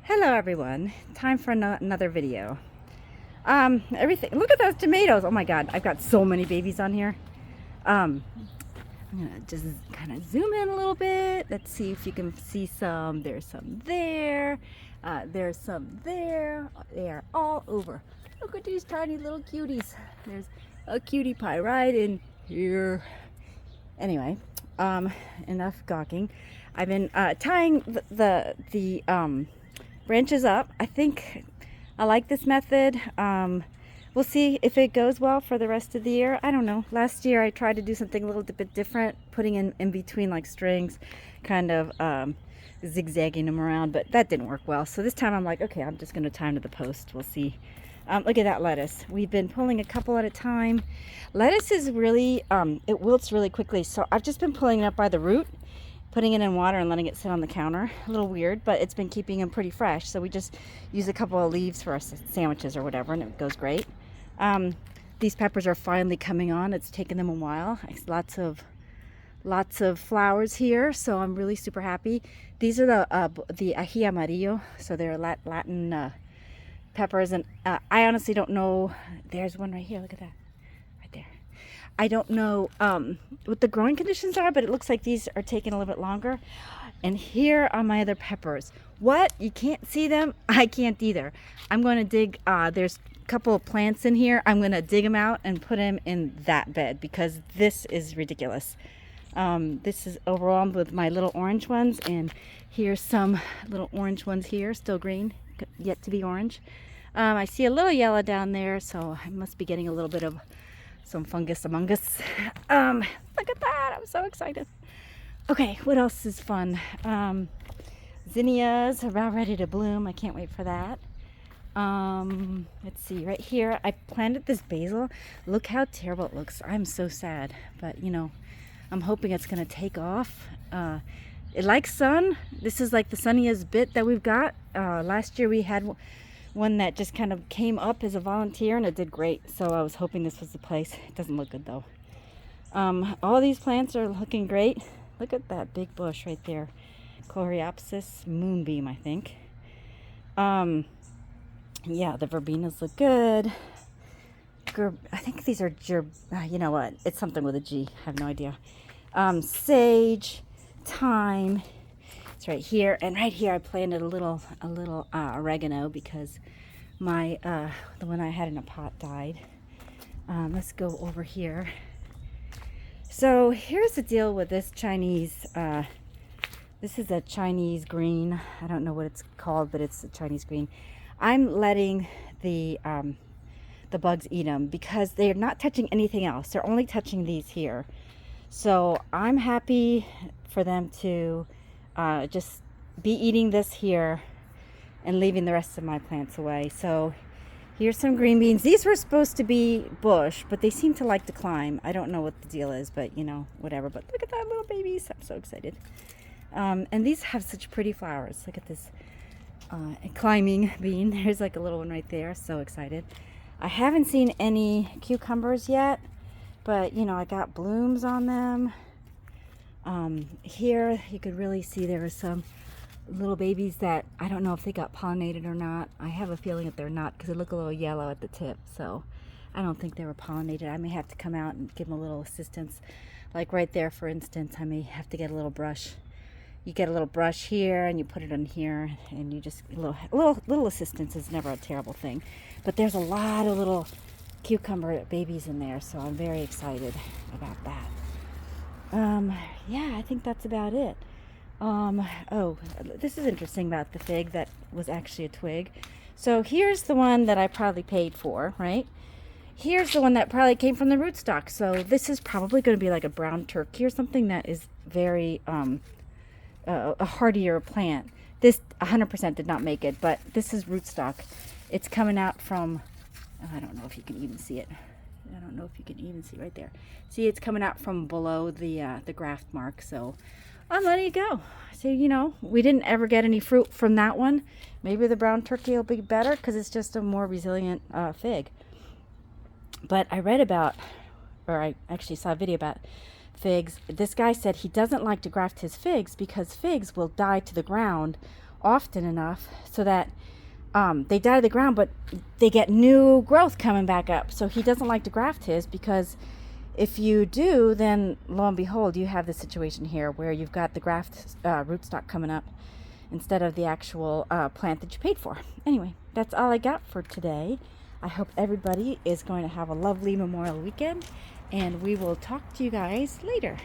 Hello everyone, time for another video. Everything, look at those tomatoes. Oh my god, I've got so many babies on here. I'm gonna just kind of zoom in a little bit. Let's see if you can see some. There's some there. There's some there. They are all over. Look at these tiny little cuties. There's a cutie pie right in here. Anyway, enough gawking. I've been tying the branches up. I think I like this method. We'll see if it goes well for the rest of the year. I don't know. Last year I tried to do something a little bit different, putting in between like strings, kind of zigzagging them around, but that didn't work well. So this time I'm like, okay, I'm just going to tie them to the post. We'll see. Look at that lettuce. We've been pulling a couple at a time. Lettuce is really, it wilts really quickly. So I've just been pulling it up by the root, putting it in water and letting it sit on the counter. A little weird, but it's been keeping them pretty fresh. So we just use a couple of leaves for our sandwiches or whatever, and it goes great. These peppers are finally coming on. It's taken them a while. Lots of flowers here, so I'm really super happy. These are the ají amarillo, so they're Latin peppers, and I honestly don't know. There's one right here. Look at that, right there. I don't know what the growing conditions are, but it looks like these are taking a little bit longer. And here are my other peppers. What? You can't see them? I can't either. I'm going to dig. There's a couple of plants in here. I'm going to dig them out and put them in that bed because this is ridiculous. This is overwhelmed with my little orange ones, and here's some little orange ones here, still green, yet to be orange. I see a little yellow down there, so I must be getting a little bit of some fungus among us. Look at that, I'm so excited. Okay, what else is fun? Zinnias are about ready to bloom. I can't wait for that. Let's see, right here, I planted this basil. Look how terrible it looks. I'm so sad, but you know, I'm hoping it's gonna take off. It likes sun. This is like the sunniest bit that we've got. Last year we had one that just kind of came up as a volunteer and it did great. So I was hoping this was the place. It doesn't look good though. All these plants are looking great. Look at that big bush right there. Coreopsis moonbeam, I think. Yeah, the verbenas look good. I think these are you know what? It's something with a G. I have no idea. Sage, thyme. It's right here, and right here I planted a little oregano because my the one I had in a pot died. Let's go over here. So here's the deal with this Chinese. This is a Chinese green. I don't know what it's called, but it's a Chinese green. I'm letting the bugs eat them because they're not touching anything else. They're only touching these here. So I'm happy for them to just be eating this here and leaving the rest of my plants away. So here's some green beans. These were supposed to be bush, but they seem to like to climb. I don't know what the deal is, but you know, whatever. But look at that little babies. I'm so excited. And these have such pretty flowers. Look at this climbing bean. There's like a little one right there. So excited. I haven't seen any cucumbers yet, but you know, I got blooms on them. Here you could really see there are some little babies that I don't know if they got pollinated or not. I have a feeling that they're not because they look a little yellow at the tip, so I don't think they were pollinated. I may have to come out and give them a little assistance. Like right there, for instance, I may have to get a little brush. You get a little brush here and you put it in here, and you just little assistance is never a terrible thing. But there's a lot of little cucumber babies in there, so I'm very excited about that. Yeah, I think that's about it. Oh, this is interesting about the fig that was actually a twig. So here's the one that I probably paid for, right? Here's the one that probably came from the rootstock. So this is probably going to be like a brown turkey or something that is very a hardier plant. This 100% did not make it, but this is rootstock. It's coming out from, I don't know if you can even see it. I don't know if you can even see right there. See, it's coming out from below the graft mark, so I'm letting it go. So, you know, we didn't ever get any fruit from that one. Maybe the brown turkey will be better because it's just a more resilient fig. But I read about, or I actually saw a video about figs. This guy said he doesn't like to graft his figs because figs will die to the ground often enough so that they die to the ground, but they get new growth coming back up. So he doesn't like to graft his, because if you do, then lo and behold, you have this situation here where you've got the graft rootstock coming up instead of the actual plant that you paid for. Anyway, that's all I got for today. I hope everybody is going to have a lovely Memorial weekend, and we will talk to you guys later.